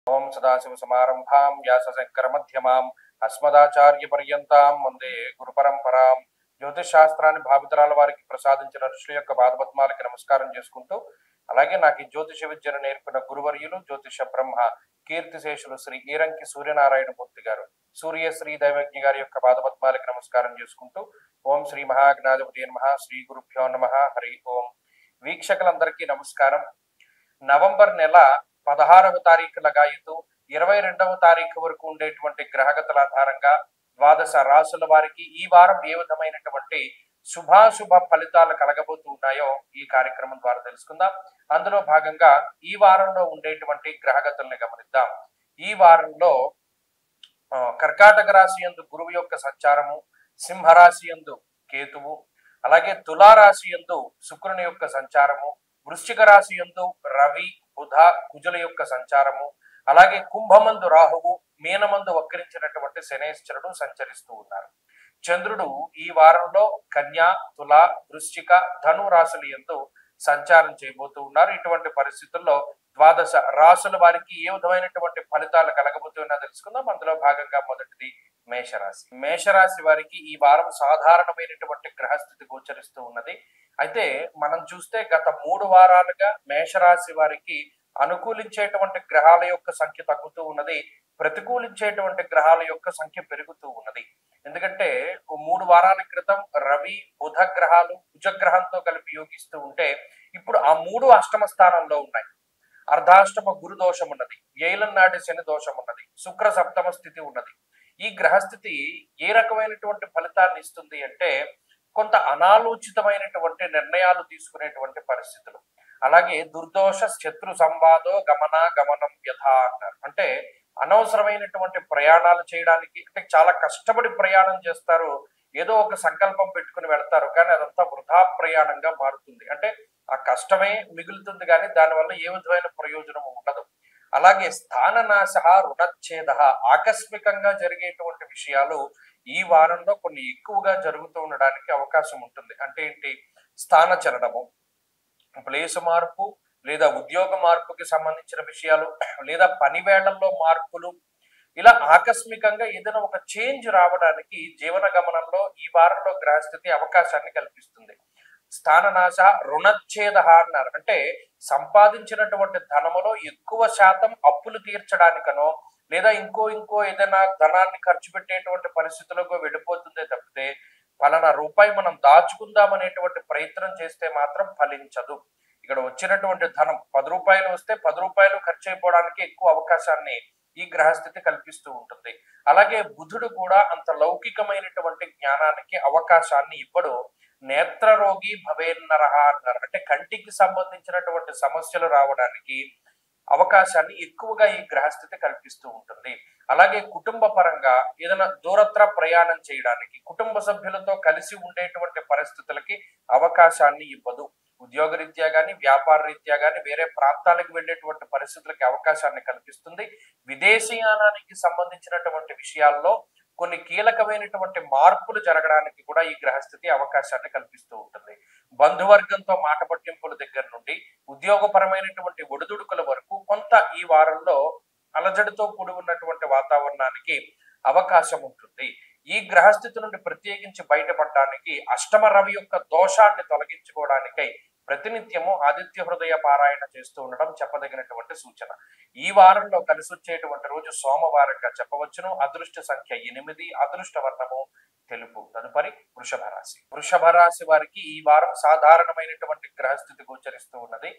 ఓం సదాశివసమారంభాం వ్యాసశంకరమధ్యమాం అస్మదాచార్యపర్యంతాం వందే గురుపరంపరాం. జ్యోతిష్ శాస్త్రాన్ని భావితరాల వారికి ప్రసాదించిన ఋషుల యొక్క పాదపద్మాలకి నమస్కారం చేసుకుంటూ, అలాగే నాకు ఈ జ్యోతిష విద్యను నేర్పిన గురువర్యులు జ్యోతిష బ్రహ్మ కీర్తిశేషులు శ్రీ ఈరంకి సూర్యనారాయణమూర్తి గారు, సూర్యశ్రీ దైవజ్ఞ గారి యొక్క పాదపద్మాలకి నమస్కారం చేసుకుంటూ, ఓం శ్రీ మహాజ్ఞాధిపతి నమః, శ్రీ గురుభ్యో నమః, హరి ఓం. వీక్షకులందరికీ నమస్కారం. నవంబర్ నెల 16వ తారీఖు లగాయతు 22వ తారీఖు వరకు ఉండేటువంటి గ్రహగతుల ఆధారంగా ద్వాదశ రాశుల వారికి ఈ వారం ఏ విధమైనటువంటి శుభాశుభ ఫలితాలు కలగబోతూ ఉన్నాయో ఈ కార్యక్రమం ద్వారా తెలుసుకుందాం. అందులో భాగంగా ఈ వారంలో ఉండేటువంటి గ్రహగతుల్ని గమనిద్దాం. ఈ వారంలో కర్కాటక రాశి యందు గురువు యొక్క సంచారము, సింహరాశి యందు కేతువు, అలాగే తులారాశి యందు శుక్రుని యొక్క సంచారము, వృశ్చిక రాశి యందు రవి, బుధ, కుజుల యొక్క సంచారము, అలాగే కుంభమందు రాహువు, మీనమందు వక్రించినటువంటి శనేశ్వరుడు సంచరిస్తూ ఉన్నారు. చంద్రుడు ఈ వారంలో కన్యా, తుల, వృశ్చిక, ధను రాశుల యందు సంచారం చేయబోతూ ఉన్నారు. ఇటువంటి పరిస్థితుల్లో ద్వాదశ రాశుల వారికి ఏ విధమైనటువంటి ఫలితాలు కలగబోతున్నా తెలుసుకుందాం. అందులో భాగంగా మొదటిది మేషరాశి. మేషరాశి వారికి ఈ వారం సాధారణమైనటువంటి గ్రహస్థితి గోచరిస్తూ ఉన్నది. అయితే మనం చూస్తే గత 3 వారాలుగా మేషరాశి వారికి అనుకూలించేటువంటి గ్రహాల యొక్క సంఖ్య తగ్గుతూ ఉన్నది, ప్రతికూలించేటువంటి గ్రహాల యొక్క సంఖ్య పెరుగుతూ ఉన్నది. ఎందుకంటే 3 వారాల క్రితం రవి, బుధ గ్రహాలు కుజగ్రహంతో కలిపి యోగిస్తూ ఉంటే ఇప్పుడు ఆ 3 అష్టమ స్థానంలో ఉన్నాయి. అర్ధాష్టమ గురు దోషం ఉన్నది, ఏలం నాటి శని దోషం ఉన్నది, శుక్ర సప్తమ స్థితి ఉన్నది. ఈ గ్రహస్థితి ఏ రకమైనటువంటి ఫలితాన్ని ఇస్తుంది అంటే కొంత అనాలోచితమైనటువంటి నిర్ణయాలు తీసుకునేటువంటి పరిస్థితులు, అలాగే దుర్దోష శత్రు సంవాదో గమనం వ్యథ అంటారు. అంటే అనవసరమైనటువంటి ప్రయాణాలు చేయడానికి, అంటే చాలా కష్టపడి ప్రయాణం చేస్తారు, ఏదో ఒక సంకల్పం పెట్టుకుని వెళ్తారు, కానీ అదంతా వృధా ప్రయాణంగా మారుతుంది. అంటే ఆ కష్టమే మిగులుతుంది కానీ దానివల్ల ఏ విధమైన ప్రయోజనం ఉండదు. అలాగే స్థాననాశ, రుణచ్ఛేద, ఆకస్మికంగా జరిగేటువంటి విషయాలు ఈ వారంలో కొన్ని ఎక్కువగా జరుగుతూ ఉండడానికి అవకాశం ఉంటుంది. అంటే ఏంటి? స్థానచలనము, ప్లేసు మార్పు, లేదా ఉద్యోగ మార్పుకి సంబంధించిన విషయాలు, లేదా పని వేళల్లో మార్పులు, ఇలా ఆకస్మికంగా ఏదైనా ఒక చేంజ్ రావడానికి జీవన గమనంలో ఈ వారంలో గ్రహస్థితి అవకాశాన్ని కల్పిస్తుంది. స్థాననాశ, రుణచ్ఛేద అన్నారు. అంటే సంపాదించినటువంటి ధనములో ఎక్కువ శాతం అప్పులు తీర్చడానికనో, లేదా ఇంకో ఏదైనా ధనాన్ని ఖర్చు పెట్టేటువంటి పరిస్థితులకు వెళ్ళిపోతుందే తప్పితే ఫలానా రూపాయి మనం దాచుకుందాం అనేటువంటి ప్రయత్నం చేస్తే మాత్రం ఫలించదు. ఇక్కడ వచ్చినటువంటి ధనం 10 రూపాయలు వస్తే 10 రూపాయలు ఖర్చు అయిపోవడానికి ఎక్కువ అవకాశాన్ని ఈ గ్రహస్థితి కల్పిస్తూ ఉంటుంది. అలాగే బుధుడు కూడా అంత లౌకికమైనటువంటి జ్ఞానానికి అవకాశాన్ని ఇవ్వడు. నేత్రరోగి భవేన్నరహ అన్నారు. అంటే కంటికి సంబంధించినటువంటి సమస్యలు రావడానికి అవకాశాన్ని ఎక్కువగా ఈ గ్రహస్థితి కల్పిస్తూ ఉంటుంది. అలాగే కుటుంబ పరంగా ఏదైనా దూరత్ర ప్రయాణం చేయడానికి, కుటుంబ సభ్యులతో కలిసి ఉండేటువంటి పరిస్థితులకి అవకాశాన్ని ఇవ్వదు. ఉద్యోగ రీత్యా కానీ, వ్యాపార రీత్యా కానీ వేరే ప్రాంతాలకు వెళ్ళేటువంటి పరిస్థితులకి అవకాశాన్ని కల్పిస్తుంది. విదేశీయానానికి సంబంధించినటువంటి విషయాల్లో కొన్ని కీలకమైనటువంటి మార్పులు జరగడానికి కూడా ఈ గ్రహస్థితి అవకాశాన్ని కల్పిస్తూ ఉంటుంది. బంధువర్గంతో మాట పట్టింపుల దగ్గర నుండి ఉద్యోగపరమైనటువంటి ఒడిదుడుకుల వరకు కొంత ఈ వారంలో అలజడితో కూడి ఉన్నటువంటి వాతావరణానికి అవకాశం ఉంటుంది. ఈ గ్రహస్థితి నుండి ప్రత్యేకించి బయటపడడానికి అష్టమ రవి యొక్క దోషాన్ని తొలగించుకోవడానికై ప్రతినిత్యము ఆదిత్య హృదయ పారాయణ చేస్తూ ఉండడం చెప్పదగినటువంటి సూచన. ఈ వారంలో కలిసి వచ్చేటువంటి రోజు సోమవారంగా చెప్పవచ్చును. అదృష్ట సంఖ్య 8, అదృష్ట వర్ణము తెలుపు. తదుపరి వృషభ రాశి. వృషభ రాశి వారికి ఈ వారం సాధారణమైనటువంటి గ్రహస్థితి గోచరిస్తూ ఉన్నది.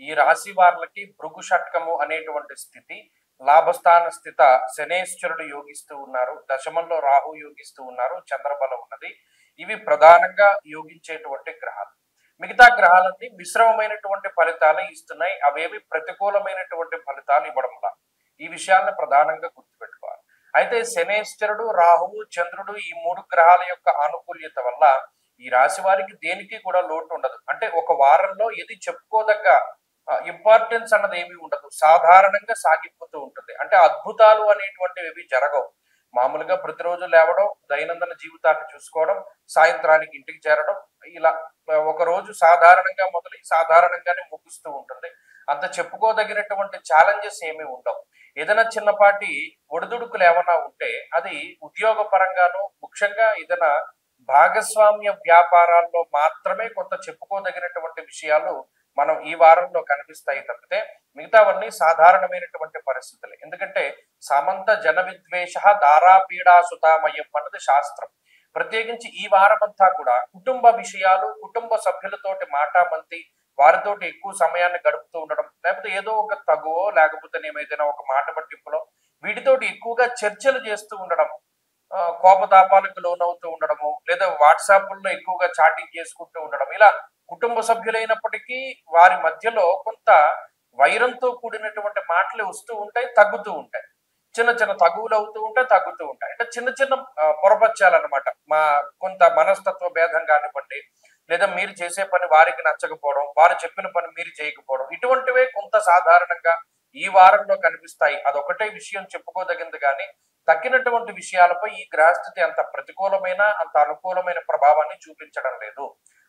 ఈ రాశి వారికి భృగు షట్కము అనేటువంటి స్థితి, లాభస్థాన స్థిత శనేశ్వరుడు యోగిస్తూ ఉన్నారు, దశమంలో రాహు యోగిస్తూ ఉన్నారు, చంద్రబలం ఉన్నది. ఇవి ప్రధానంగా యోగించేటువంటి గ్రహాలు. మిగతా గ్రహాలన్నీ మిశ్రమమైనటువంటి ఫలితాలు ఇస్తున్నాయి, అవేవి ప్రతికూలమైనటువంటి ఫలితాలు ఇవ్వడంలా. ఈ విషయాలను ప్రధానంగా గుర్తుపెట్టుకోవాలి. అయితే శనేశ్వరుడు, రాహువు, చంద్రుడు ఈ 3 గ్రహాల యొక్క ఆనుకూల్యత వల్ల ఈ రాశి వారికి దేనికి కూడా లోటు ఉండదు. అంటే ఒక వారంలో ఏది చెప్పుకోదగ్గ ఇంపార్టెన్స్ అన్నది ఏమీ ఉండదు, సాధారణంగా సాగిపోతూ ఉంటుంది. అంటే అద్భుతాలు అనేటువంటివి ఏవి జరగవు. మామూలుగా ప్రతిరోజు లేవడం, దైనందిన జీవితాన్ని చూసుకోవడం, సాయంత్రానికి ఇంటికి చేరడం, ఇలా ఒక రోజు సాధారణంగా మొదలై సాధారణంగానే ముగుస్తూ ఉంటుంది. అంత చెప్పుకోదగినటువంటి ఛాలెంజెస్ ఏమీ ఉండవు. ఏదైనా చిన్నపాటి ఒడిదుడుకులు ఏమైనా ఉంటే అది ఉద్యోగ పరంగాను, ముఖ్యంగా ఏదైనా భాగస్వామ్య వ్యాపారాల్లో మాత్రమే కొంత చెప్పుకోదగినటువంటి విషయాలు మనం ఈ వారంలో కనిపిస్తాయి తప్పితే మిగతావన్నీ సాధారణమైనటువంటి పరిస్థితులు. ఎందుకంటే సమంత జన విద్వేష దారాపీడా సుతామయం అన్నది శాస్త్రం. ప్రత్యేకించి ఈ వారమంతా కూడా కుటుంబ విషయాలు, కుటుంబ సభ్యులతోటి మాటామంతి, వారితోటి ఎక్కువ సమయాన్ని గడుపుతూ ఉండడం, లేకపోతే ఏదో ఒక తగువో లేకపోతే ఏదైనా ఒక మాట పట్టింపులో వీటితోటి ఎక్కువగా చర్చలు చేస్తూ ఉండడం, కోపతాపాలకు లోనవుతూ ఉండడము, లేదా వాట్సాప్ల్లో ఎక్కువగా చాటింగ్ చేసుకుంటూ ఉండడం, ఇలా కుటుంబ సభ్యులైనప్పటికీ వారి మధ్యలో కొంత వైరంతో కూడినటువంటి మాటలు వస్తూ ఉంటాయి, తగ్గుతూ ఉంటాయి. చిన్న చిన్న తగువులు అవుతూ ఉంటాయి, తగ్గుతూ ఉంటాయి. అంటే చిన్న చిన్న పొరపచ్చాలన్నమాట. మా కొంత మనస్తత్వ భేదం కానివ్వండి, లేదా మీరు చేసే పని వారికి నచ్చకపోవడం, వారు చెప్పిన పని మీరు చేయకపోవడం, ఇటువంటివే కొంత సాధారణంగా ఈ వారంలో కనిపిస్తాయి. అదొకటే విషయం చెప్పుకోదగింది కానీ తక్కినటువంటి విషయాలపై ఈ గ్రహస్థితి అంత ప్రతికూలమైన, అంత అనుకూలమైన ప్రభావాన్ని చూపించడం లేదు.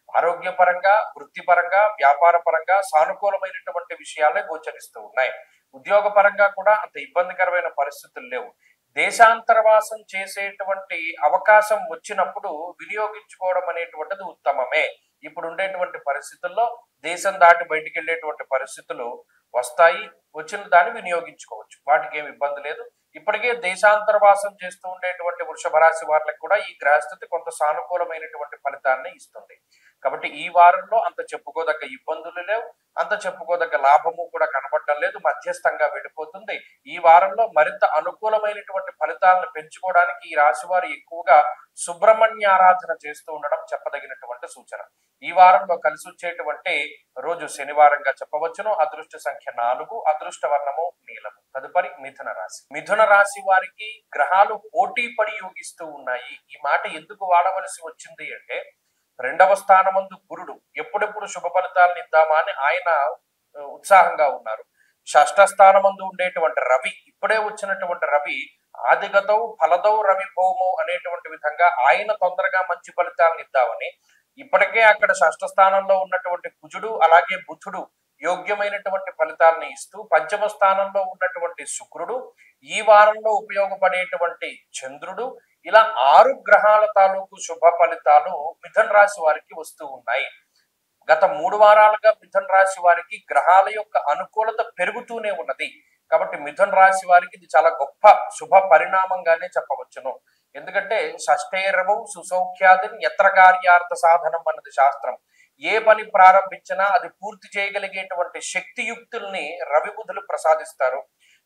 ఆరోగ్యపరంగా, వృత్తిపరంగా, వ్యాపార పరంగా సానుకూలమైనటువంటి విషయాలే గోచరిస్తూ ఉన్నాయి. ఉద్యోగ పరంగా కూడా అంత ఇబ్బందికరమైన పరిస్థితులు లేవు. దేశాంతరవాసం చేసేటువంటి అవకాశం వచ్చినప్పుడు వినియోగించుకోవడం అనేటువంటిది ఉత్తమమే. ఇప్పుడు ఉండేటువంటి పరిస్థితుల్లో దేశం దాటి బయటికి వెళ్ళేటువంటి పరిస్థితులు వస్తాయి. వచ్చిన దాన్ని వినియోగించుకోవచ్చు, వాటికి ఏమి ఇబ్బంది లేదు. ఇప్పటికే దేశాంతరవాసం చేస్తూ ఉండేటువంటి వృషభ రాశి వారికి కూడా ఈ గ్రహస్థితి కొంత సానుకూలమైనటువంటి ఫలితాన్ని ఇస్తుంది. కాబట్టి ఈ వారంలో అంత చెప్పుకోదగ్గ ఇబ్బందులు లేవు, అంత చెప్పుకోదగ్గ లాభము కూడా కనబడటం లేదు, మధ్యస్థంగా వెళ్ళిపోతుంది. ఈ వారంలో మరింత అనుకూలమైనటువంటి ఫలితాలను పెంచుకోవడానికి ఈ రాశి వారు ఎక్కువగా సుబ్రహ్మణ్య ఆరాధన చేస్తూ ఉండడం చెప్పదగినటువంటి సూచన. ఈ వారంలో కలిసి వచ్చేటువంటి రోజు శనివారంగా చెప్పవచ్చును. అదృష్ట సంఖ్య 4, అదృష్ట వర్ణము నీలము. తదుపరి మిథున రాశి. మిథున రాశి వారికి గ్రహాలు పోటీ పడి యోగిస్తూ ఉన్నాయి. ఈ మాట ఎందుకు వాడవలసి వచ్చింది అంటే, 2వ స్థానమందు గురుడు ఎప్పుడెప్పుడు శుభ ఫలితాలను ఇద్దామా అని ఆయన ఉత్సాహంగా ఉన్నారు. 6వ స్థానమందు ఉండేటువంటి రవి, ఇప్పుడే వచ్చినటువంటి రవి, ఆదిగతౌ ఫలదౌ రవి భౌమో అనేటువంటి విధంగా ఆయన తొందరగా మంచి ఫలితాలను ఇద్దామని ఇప్పటికే అక్కడ 6వ స్థానంలో ఉన్నటువంటి కుజుడు అలాగే బుధుడు యోగ్యమైనటువంటి ఫలితాలని ఇస్తూ, 5వ స్థానంలో ఉన్నటువంటి శుక్రుడు, ఈ వారంలో ఉపయోగపడేటువంటి చంద్రుడు, ఇలా 6 గ్రహాల తాలూకు శుభ ఫలితాలు మిథున రాశి వారికి వస్తూ ఉన్నాయి. గత 3 వారాలుగా మిథున రాశి వారికి గ్రహాల యొక్క అనుకూలత పెరుగుతూనే ఉన్నది. కాబట్టి మిథున రాశి వారికి ఇది చాలా గొప్ప శుభ పరిణామంగానే చెప్పవచ్చును. ఎందుకంటే షష్ఠేరవు సుసౌఖ్యాదిని ఎత్ర కార్యార్థ సాధనం అన్నది శాస్త్రం. ఏ పని ప్రారంభించినా అది పూర్తి చేయగలిగేటువంటి శక్తియుక్తుల్ని రవి బుధులు ప్రసాదిస్తారు.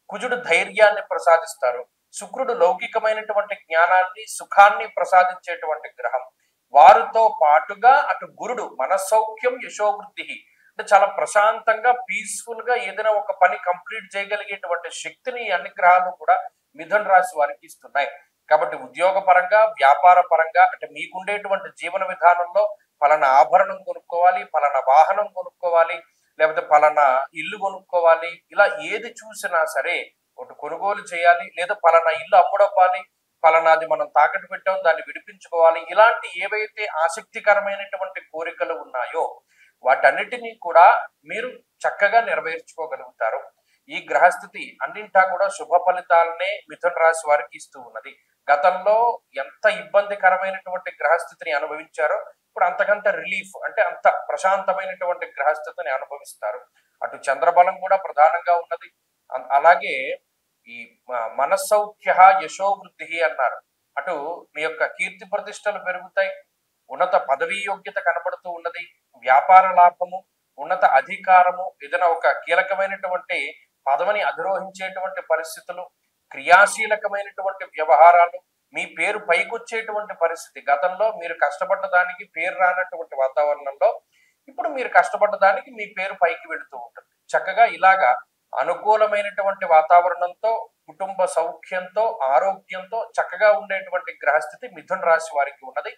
కుజుడు ధైర్యాన్ని ప్రసాదిస్తారు. శుక్రుడు లౌకికమైనటువంటి జ్ఞానాన్ని, సుఖాన్ని ప్రసాదించేటువంటి గ్రహం. వారితో పాటుగా అటు గురుడు మనస్సౌఖ్యం యశోవృద్ధి, అంటే చాలా ప్రశాంతంగా పీస్ఫుల్ గా ఏదైనా ఒక పని కంప్లీట్ చేయగలిగేటువంటి శక్తిని అన్ని గ్రహాలు కూడా మిథున రాశి వారికి ఇస్తున్నాయి. కాబట్టి ఉద్యోగ పరంగా, వ్యాపార పరంగా, అంటే మీకుండేటువంటి జీవన విధానంలో పలానా ఆభరణం కొనుక్కోవాలి, పలానా వాహనం కొనుక్కోవాలి, లేకపోతే పలానా ఇల్లు కొనుక్కోవాలి, ఇలా ఏది చూసినా సరే ఒకటి కొనుగోలు చేయాలి, లేదా పలానా ఇల్లు అమ్ముడవ్వాలి, పలానాది మనం తాకట్టు పెట్టాం దాన్ని విడిపించుకోవాలి, ఇలాంటి ఏవైతే ఆసక్తికరమైనటువంటి కోరికలు ఉన్నాయో వాటన్నిటినీ కూడా మీరు చక్కగా నెరవేర్చుకోగలుగుతారు. ఈ గ్రహస్థితి అన్నింటా కూడా శుభ ఫలితాలనే మిథున రాశి వారికి ఇస్తూ ఉన్నది. గతంలో ఎంత ఇబ్బందికరమైనటువంటి గ్రహస్థితిని అనుభవించారో ఇప్పుడు అంతకంత రిలీఫ్, అంటే అంత ప్రశాంతమైనటువంటి గ్రహస్థితిని అనుభవిస్తారు. అటు చంద్రబలం కూడా ప్రధానంగా ఉన్నది. అలాగే ఈ మనస్సౌఖ్య యశోవృద్ధి అన్నారు. అటు మీ యొక్క కీర్తి ప్రతిష్టలు పెరుగుతాయి, ఉన్నత పదవీ యోగ్యత కనబడుతూ ఉన్నది, వ్యాపార లాభము, ఉన్నత అధికారము, ఏదైనా ఒక కీలకమైనటువంటి పదవిని అధిరోహించేటువంటి పరిస్థితులు, క్రియాశీలకమైనటువంటి వ్యవహారాలు, మీ పేరు పైకొచ్చేటువంటి పరిస్థితి. గతంలో మీరు కష్టపడ్డ దానికి పేరు రానటువంటి వాతావరణంలో ఇప్పుడు మీరు కష్టపడ్డ దానికి మీ పేరు పైకి వెళుతూ ఉంటుంది. చక్కగా ఇలాగా అనుకూలమైనటువంటి వాతావరణంతో, కుటుంబ సౌఖ్యంతో, ఆరోగ్యంతో చక్కగా ఉండేటువంటి గ్రహస్థితి మిథున రాశి వారికి ఉన్నది.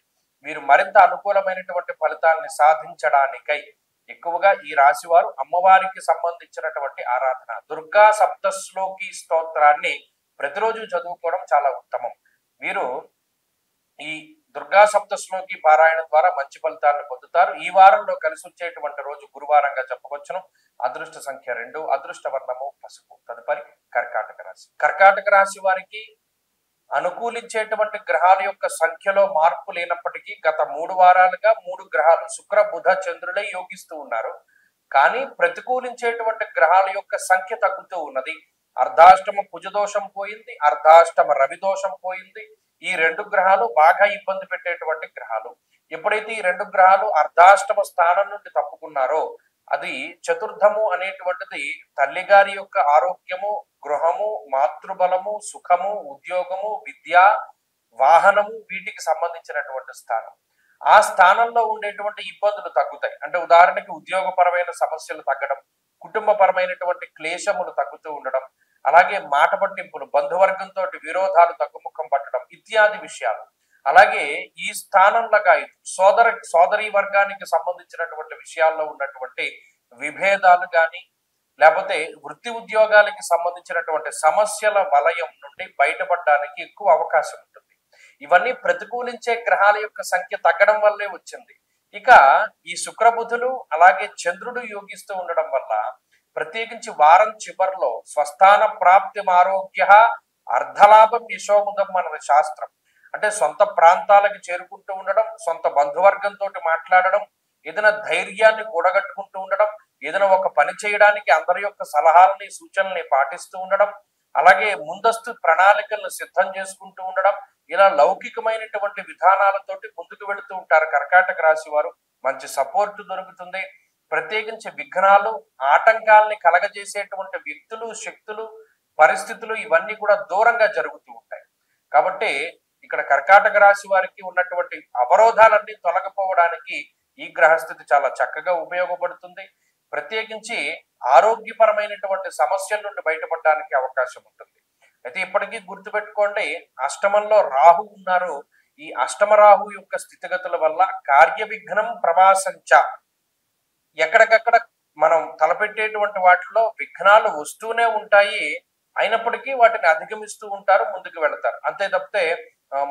మీరు మరింత అనుకూలమైనటువంటి ఫలితాన్ని సాధించడానికై ఎక్కువగా ఈ రాశి వారు అమ్మవారికి సంబంధించినటువంటి ఆరాధన, దుర్గా సప్తశ్లోకి స్తోత్రాన్ని ప్రతిరోజు చదువుకోవడం చాలా ఉత్తమం. మీరు ఈ దుర్గా సప్తశ్లోకి పారాయణ ద్వారా మంచి ఫలితాలను పొందుతారు. ఈ వారంలో కలిసి వచ్చేటువంటి రోజు గురువారంగా చెప్పవచ్చును. అదృష్ట సంఖ్య 2, అదృష్ట వర్ణము పసుపు. తదుపరి కర్కాటక రాశి. కర్కాటక రాశి వారికి అనుకూలించేటువంటి గ్రహాల యొక్క సంఖ్యలో మార్పు లేనప్పటికీ గత 3 వారాలుగా 3 గ్రహాలు శుక్ర బుధ చంద్రులే యోగిస్తూ ఉన్నారు. కానీ ప్రతికూలించేటువంటి గ్రహాల యొక్క సంఖ్య తగ్గుతూ ఉన్నది. అర్ధాష్టమ కుజదోషం పోయింది, అర్ధాష్టమ రవి దోషం పోయింది. ఈ 2 గ్రహాలు బాగా ఇబ్బంది పెట్టేటువంటి గ్రహాలు. ఎప్పుడైతే ఈ 2 గ్రహాలు అర్ధాష్టమ స్థానం నుండి తప్పుకున్నారో అది చతుర్థము అనేటువంటిది తల్లిగారి యొక్క ఆరోగ్యము, గృహము, మాతృబలము, సుఖము, ఉద్యోగము, విద్య, వాహనము వీటికి సంబంధించినటువంటి స్థానం. ఆ స్థానంలో ఉండేటువంటి ఇబ్బందులు తగ్గుతాయి. అంటే ఉదాహరణకి ఉద్యోగపరమైన సమస్యలు తగ్గడం, కుటుంబపరమైనటువంటి క్లేశములు తగ్గుతూ ఉండడం, అలాగే మాట పట్టింపులు, బంధువర్గంతో విరోధాలు తగ్గుముఖం పట్టడం ఇత్యాది విషయాలు. అలాగే ఈ స్థానంలో సోదరీ వర్గానికి సంబంధించినటువంటి విషయాల్లో ఉన్నటువంటి విభేదాలు కానీ లేకపోతే వృత్తి ఉద్యోగాలకి సంబంధించినటువంటి సమస్యల వలయం నుండి బయటపడడానికి ఎక్కువ అవకాశం ఉంటుంది. ఇవన్నీ ప్రతికూలించే గ్రహాల యొక్క సంఖ్య తగ్గడం వల్లే వచ్చింది. ఇక ఈ శుక్రబుధులు అలాగే చంద్రుడు యోగిస్తూ ఉండడం వల్ల ప్రత్యేకించి వారం చివరిలో స్వస్థాన ప్రాప్తి ఆరోగ్య అర్ధలాభం యశోముదం అన్నది శాస్త్రం. అంటే సొంత ప్రాంతాలకు చేరుకుంటూ ఉండడం, సొంత బంధువర్గంతో మాట్లాడడం, ఏదైనా ధైర్యాన్ని కూడగట్టుకుంటూ ఉండడం, ఏదైనా ఒక పని చేయడానికి అందరి యొక్క సలహాలని సూచనల్ని పాటిస్తూ ఉండడం, అలాగే ముందస్తు ప్రణాళికలను సిద్ధం చేసుకుంటూ ఉండడం, ఇలా లౌకికమైనటువంటి విధానాలతోటి ముందుకు వెళుతూ ఉంటారు కర్కాటక రాశి వారు. మంచి సపోర్ట్ దొరుకుతుంది. ప్రత్యేకించి విఘ్నాలు, ఆటంకాలని కలగజేసేటువంటి వ్యక్తులు, శక్తులు, పరిస్థితులు ఇవన్నీ కూడా దూరంగా జరుగుతూ ఉంటాయి. కాబట్టి ఇక్కడ కర్కాటక రాశి వారికి ఉన్నటువంటి అవరోధాలన్నీ తొలగిపోవడానికి ఈ గ్రహస్థితి చాలా చక్కగా ఉపయోగపడుతుంది. ప్రత్యేకించి ఆరోగ్యపరమైనటువంటి సమస్యల నుండి బయటపడడానికి అవకాశం ఉంటుంది. అయితే ఇప్పటికీ గుర్తుపెట్టుకోండి, అష్టమంలో రాహు ఉన్నారు. ఈ అష్టమ రాహు యొక్క స్థితిగతుల వల్ల కార్య విఘ్నం ప్రవాసంచ, ఎక్కడికక్కడ మనం తలపెట్టేటువంటి వాటిలో విఘ్నాలు వస్తూనే ఉంటాయి. అయినప్పటికీ వాటిని అధిగమిస్తూ ఉంటారు, ముందుకు వెళతారు. అంతే తప్పితే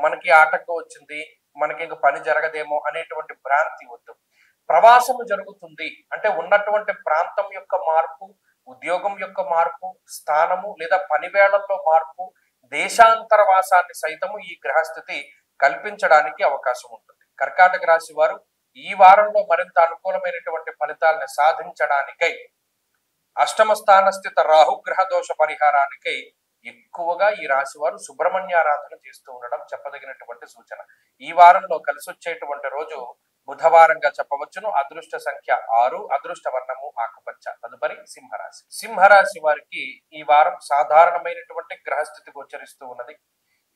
మనకి ఆటంకం వచ్చింది, మనకి ఇంక పని జరగదేమో అనేటువంటి భ్రాంతి వద్దు. ప్రవాసము జరుగుతుంది అంటే ఉన్నటువంటి ప్రాంతం యొక్క మార్పు, ఉద్యోగం యొక్క మార్పు, స్థానము లేదా పని వేళల్లో మార్పు, దేశాంతరవాసాన్ని సైతము ఈ గ్రహస్థితి కల్పించడానికి అవకాశం ఉంటుంది. కర్కాటక రాశి వారు ఈ వారంలో మరింత అనుకూలమైనటువంటి ఫలితాలను సాధించడానికై అష్టమ స్థాన స్థిత రాహుగ్రహ దోష పరిహారానికై ఎక్కువగా ఈ రాశి వారు సుబ్రహ్మణ్యారాధన చేస్తూ ఉండడం చెప్పదగినటువంటి సూచన. ఈ వారంలో కలిసి వచ్చేటువంటి రోజు బుధవారంగా చెప్పవచ్చును. అదృష్ట సంఖ్య 6, అదృష్ట వర్ణము ఆకుపచ్చ. తదుపరి సింహరాశి. సింహరాశి వారికి ఈ వారం సాధారణమైనటువంటి గ్రహస్థితి గోచరిస్తూ ఉన్నది.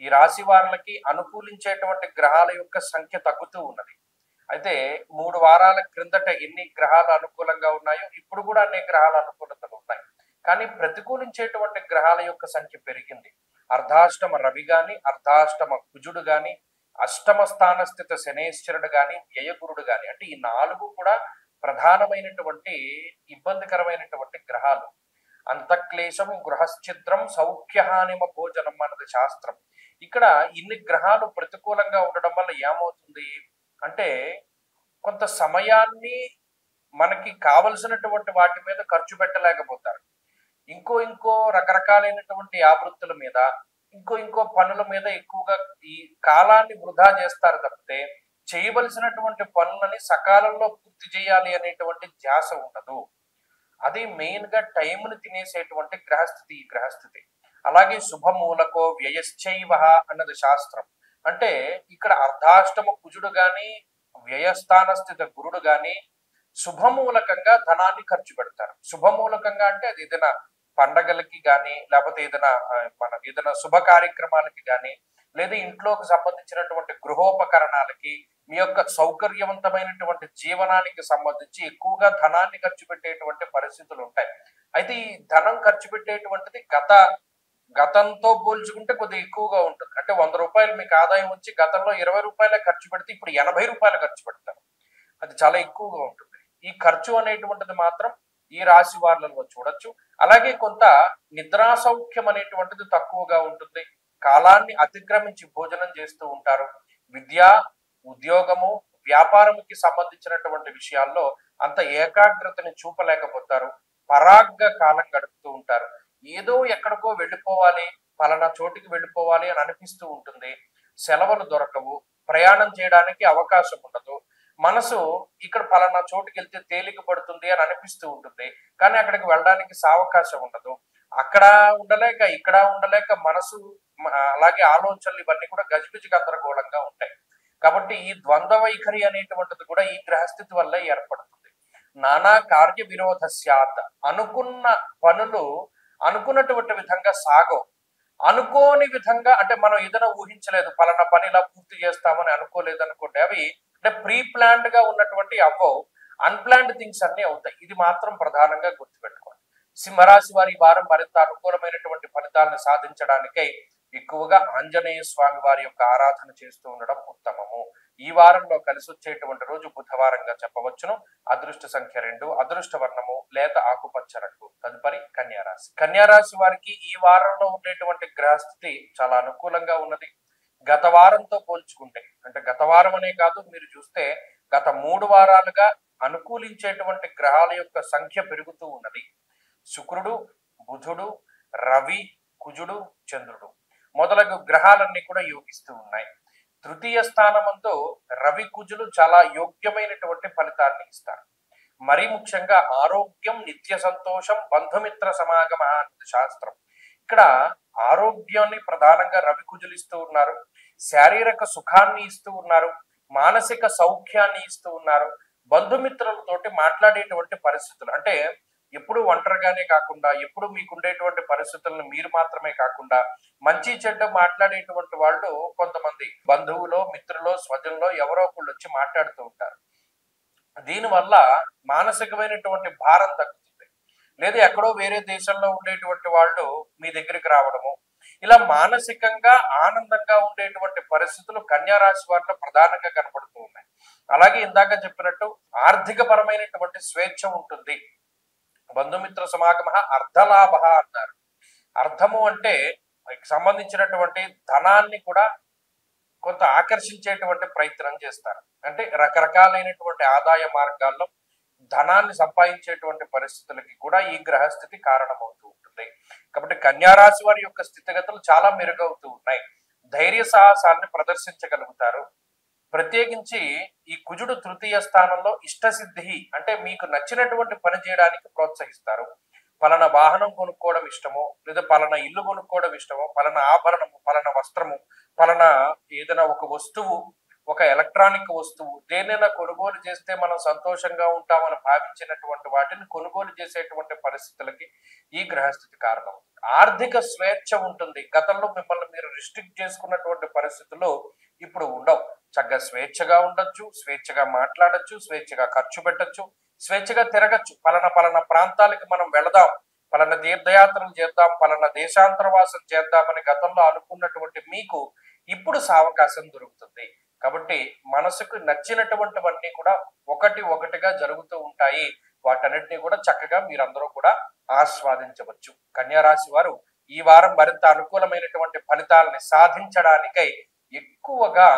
ఈ రాశి వారులకి అనుకూలించేటువంటి గ్రహాల యొక్క సంఖ్య తగ్గుతూ ఉన్నది. అయితే 3 వారాల క్రిందట ఎన్ని గ్రహాలు అనుకూలంగా ఉన్నాయో ఇప్పుడు కూడా అన్ని గ్రహాల అనుకూలతలు ఉన్నాయి. కానీ ప్రతికూలించేటువంటి గ్రహాల యొక్క సంఖ్య పెరిగింది. అర్ధాష్టమ రవి గాని, అర్ధాష్టమ కుజుడు గాని, అష్టమ స్థాన స్థిత శనేశ్వరుడు గాని, వ్యయగురుడు గాని, అంటే ఈ 4 కూడా ప్రధానమైనటువంటి ఇబ్బందికరమైనటువంటి గ్రహాలు. అంతఃక్లేశం గృహశ్చిద్రం సౌఖ్యహానిమ భోజనం అన్నది శాస్త్రం. ఇక్కడ ఇన్ని గ్రహాలు ప్రతికూలంగా ఉండడం వల్ల ఏమవుతుంది అంటే కొంత సమయాన్ని మనకి కావలసినటువంటి వాటి మీద ఖర్చు పెట్టలేకపోతారు. ఇంకో రకరకాలైనటువంటి ఆవృత్తుల మీద, ఇంకో పనుల మీద ఎక్కువగా ఈ కాలాన్ని వృధా చేస్తారు తప్పితే చేయవలసినటువంటి పనులని సకాలంలో పూర్తి చేయాలి అనేటువంటి ధ్యాస ఉండదు. అది మెయిన్ గా టైంని తినేసేటువంటి గ్రహస్థితి ఈ గ్రహస్థితి. అలాగే శుభమూలకో వ్యయశ్చైవ అన్నది శాస్త్రం. అంటే ఇక్కడ అర్ధాష్టమ కుజుడు గాని, వ్యయస్థాన స్థిత గురుడు గాని శుభమూలకంగా ధనాన్ని ఖర్చు పెడతారు. శుభమూలకంగా అంటే అది ఏదైనా పండగలకి గాని, లేకపోతే ఏదైనా శుభ కార్యక్రమాలకి గాని, లేదా ఇంట్లోకి సంబంధించినటువంటి గృహోపకరణాలకి, మీ యొక్క సౌకర్యవంతమైనటువంటి జీవనానికి సంబంధించి ఎక్కువగా ధనాన్ని ఖర్చు పెట్టేటువంటి పరిస్థితులు ఉంటాయి. అయితే ఈ ధనం ఖర్చు పెట్టేటువంటిది గతంతో పోల్చుకుంటే కొద్దిగా ఎక్కువగా ఉంటుంది. అంటే 100 రూపాయలు మీకు ఆదాయం వచ్చి గతంలో 20 రూపాయలే ఖర్చు పెడితే ఇప్పుడు 80 రూపాయలు ఖర్చు పెడతారు. అది చాలా ఎక్కువగా ఉంటుంది. ఈ ఖర్చు అనేటువంటిది మాత్రం ఈ రాశి వారులలో చూడొచ్చు. అలాగే కొంత నిద్రా సౌఖ్యం అనేటువంటిది తక్కువగా ఉంటుంది. కాలాన్ని అతిక్రమించి భోజనం చేస్తూ ఉంటారు. విద్య, ఉద్యోగము, వ్యాపారంకి సంబంధించినటువంటి విషయాల్లో అంత ఏకాగ్రతని చూపలేకపోతారు. పరాగ్గ కాలం గడుపుతూ ఉంటారు. ఏదో ఎక్కడికో వెళ్ళిపోవాలి, పలానా చోటికి వెళ్ళిపోవాలి అని అనిపిస్తూ ఉంటుంది. సెలవులు దొరకవు, ప్రయాణం చేయడానికి అవకాశం ఉండదు. మనసు ఇక్కడ పలానా చోటుకి వెళ్తే తేలిక పడుతుంది అని అనిపిస్తూ ఉంటుంది. కానీ అక్కడికి వెళ్ళడానికి సావకాశం ఉండదు. అక్కడ ఉండలేక ఇక్కడ ఉండలేక మనసు అలాగే ఆలోచనలు ఇవన్నీ కూడా గజిబిజి గందరగోళంగా ఉంటాయి. కాబట్టి ఈ ద్వంద్వ వైఖరి అనేటువంటిది కూడా ఈ గ్రహస్థితి వల్ల ఏర్పడుతుంది. నానా కార్య విరోధ స్యాత్, అనుకున్న పనులు అనుకున్నటువంటి విధంగా సాగవు. అనుకోని విధంగా అంటే మనం ఏదైనా ఊహించలేదు, పలానా పని ఇలా పూర్తి చేస్తామని అనుకోలేదు అనుకోండి, అవి అంటే ప్రీ ప్లాన్డ్ గా ఉన్నటువంటి అవ్వవు, అన్ప్లాన్డ్ థింగ్స్ అన్ని అవుతాయి. ఇది మాత్రం ప్రధానంగా గుర్తుపెట్టుకోండి. సింహరాశి వారి ఈ వారం మరింత అనుకూలమైనటువంటి ఫలితాలను సాధించడానికై ఎక్కువగా ఆంజనేయ స్వామి వారి యొక్క ఆరాధన చేస్తూ ఉండడం ఉత్తమము. ఈ వారంలో కలిసి వచ్చేటువంటి రోజు బుధవారంగా చెప్పవచ్చును. అదృష్ట సంఖ్య 2, అదృష్ట వర్ణము లేత ఆకుపచ్చ రంగు. తదుపరి కన్యారాశి. కన్యారాశి వారికి ఈ వారంలో ఉండేటువంటి గ్రహస్థితి చాలా అనుకూలంగా ఉన్నది. గత వారంతో పోల్చుకుంటే, అంటే గత వారం అనే కాదు, మీరు చూస్తే గత 3 వారాలుగా అనుకూలించేటువంటి గ్రహాల యొక్క సంఖ్య పెరుగుతూ ఉన్నది. శుక్రుడు, బుధుడు, రవి, కుజుడు, చంద్రుడు మొదలగు గ్రహాలన్నీ కూడా యోగిస్తూ ఉన్నాయి. తృతీయ స్థానమందు రవి, కుజులు చాలా యోగ్యమైనటువంటి ఫలితాన్ని ఇస్తారు. మరీ ముఖ్యంగా ఆరోగ్యం, నిత్య సంతోషం, బంధుమిత్ర సమాగమ శాస్త్రం. ఇక్కడ ఆరోగ్యాన్ని ప్రధానంగా రవి, కుజులు ఇస్తూ ఉన్నారు. శారీరక సుఖాన్ని ఇస్తూ ఉన్నారు. మానసిక సౌఖ్యాన్ని ఇస్తూ ఉన్నారు. బంధుమిత్రులతోటి మాట్లాడేటువంటి పరిస్థితులు, అంటే ఎప్పుడు ఒంటరిగానే కాకుండా, ఎప్పుడు మీకుండేటువంటి పరిస్థితులను మీరు మాత్రమే కాకుండా మంచి చెడ్డ మాట్లాడేటువంటి వాళ్ళు కొంతమంది బంధువులో, మిత్రులో, స్వజంలో ఎవరో ఒకళ్ళు వచ్చి మాట్లాడుతూ ఉంటారు. దీనివల్ల మానసికమైనటువంటి భారం తగ్గుతుంది. లేదా ఎక్కడో వేరే దేశంలో ఉండేటువంటి వాళ్ళు మీ దగ్గరికి రావడము, ఇలా మానసికంగా ఆనందంగా ఉండేటువంటి పరిస్థితులు కన్యా రాశి వారిలో ప్రధానంగా కనపడుతూ ఉన్నాయి. అలాగే ఇందాక చెప్పినట్టు ఆర్థిక పరమైనటువంటి స్వేచ్ఛ ఉంటుంది. బంధుమిత్ర సమాగమ అర్ధలాభ అన్నారు. అర్థము అంటే సంబంధించినటువంటి ధనాన్ని కూడా కొంత ఆకర్షించేటువంటి ప్రయత్నం చేస్తారు. అంటే రకరకాలైనటువంటి ఆదాయ మార్గాల్లో ధనాన్ని సంపాదించేటువంటి పరిస్థితులకి కూడా ఈ గ్రహస్థితి కారణమవుతూ ఉంటుంది. కాబట్టి కన్యారాశి వారి యొక్క స్థితిగతులు చాలా మెరుగవుతూ ఉన్నాయి. ధైర్య సాహసాన్ని ప్రదర్శించగలుగుతారు. ప్రత్యేకించి ఈ కుజుడు తృతీయ స్థానంలో ఇష్టసిద్ధి, అంటే మీకు నచ్చినటువంటి పని చేయడానికి ప్రోత్సహిస్తారు. పలానా వాహనం కొనుక్కోవడం ఇష్టమో, లేదా పలానా ఇల్లు కొనుక్కోవడం ఇష్టమో, పలానా ఆభరణము, పలానా వస్త్రము, పలానా ఏదైనా ఒక వస్తువు, ఒక ఎలక్ట్రానిక్ వస్తువు దేనైనా కొనుగోలు చేస్తే మనం సంతోషంగా ఉంటామని భావించినటువంటి వాటిని కొనుగోలు చేసేటువంటి పరిస్థితులకి ఈ గ్రహస్థితి కారణం. ఆర్థిక స్వేచ్ఛ ఉంటుంది. గతంలో మిమ్మల్ని మీరు రిస్ట్రిక్ట్ చేసుకున్నటువంటి పరిస్థితులు ఇప్పుడు ఉండవు. చక్కగా స్వేచ్ఛగా ఉండొచ్చు, స్వేచ్ఛగా మాట్లాడచ్చు, స్వేచ్ఛగా ఖర్చు పెట్టచ్చు, స్వేచ్ఛగా తిరగచ్చు. పలానా ప్రాంతాలకి మనం వెళదాం, పలానా తీర్థయాత్రలు చేద్దాం, పలానా దేశాంతరవాసం చేద్దామని గతంలో అనుకున్నటువంటి మీకు ఇప్పుడు సావకాశం దొరుకుతుంది. కాబట్టి మనసుకు నచ్చినటువంటివన్నీ కూడా ఒకటిగా జరుగుతూ ఉంటాయి. వాటన్నిటిని కూడా చక్కగా మీరందరూ కూడా ఆస్వాదించవచ్చు. కన్యా రాశి వారు ఈ వారం మరింత అనుకూలమైనటువంటి ఫలితాలని సాధించడానికై ఎక్కువగా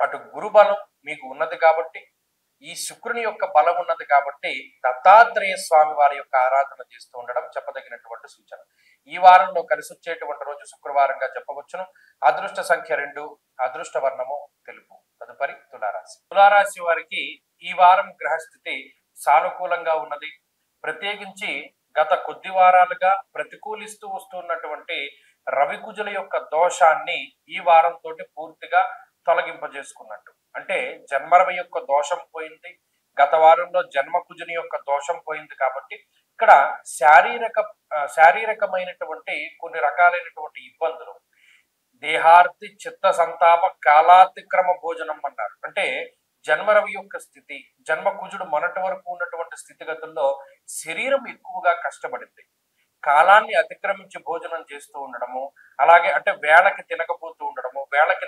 అటు గురుబలం మీకు ఉన్నది కాబట్టి, ఈ శుక్రుని యొక్క బలం ఉన్నది కాబట్టి దత్తాత్రేయ స్వామి వారి యొక్క ఆరాధన చేస్తూ ఉండడం చెప్పదగినటువంటి సూచన. ఈ వారంలో కలిసి వచ్చేటువంటి రోజు శుక్రవారంగా చెప్పవచ్చును. అదృష్ట సంఖ్య 2, అదృష్ట వర్ణము తెలుపు. తదుపరి తులారాశి. తులారాశి వారికి ఈ వారం గ్రహస్థితి సానుకూలంగా ఉన్నది. ప్రత్యేకించి గత కొద్ది వారాలుగా ప్రతికూలిస్తూ వస్తున్నటువంటి రవికుజుల యొక్క దోషాన్ని ఈ వారంతో పూర్తిగా తొలగింపజేసుకున్నట్టు. అంటే జన్మరవి యొక్క దోషం పోయింది, గత వారంలో జన్మకుజుని యొక్క దోషం పోయింది. కాబట్టి ఇక్కడ శారీరకమైనటువంటి కొన్ని రకాలైనటువంటి ఇబ్బందులు, దేహార్తి చిత్త సంతాప కాలాతిక్రమ భోజనం అన్నారు. అంటే జన్మరవి యొక్క స్థితి, జన్మకుజుడు మొన్నటి వరకు ఉన్నటువంటి స్థితిగతుల్లో శరీరం ఎక్కువగా కష్టపడింది. కాలాన్ని అతిక్రమించి భోజనం చేస్తూ ఉండడము, అలాగే అంటే వేళకి తినకపోతూ ఉండడము, వేళకి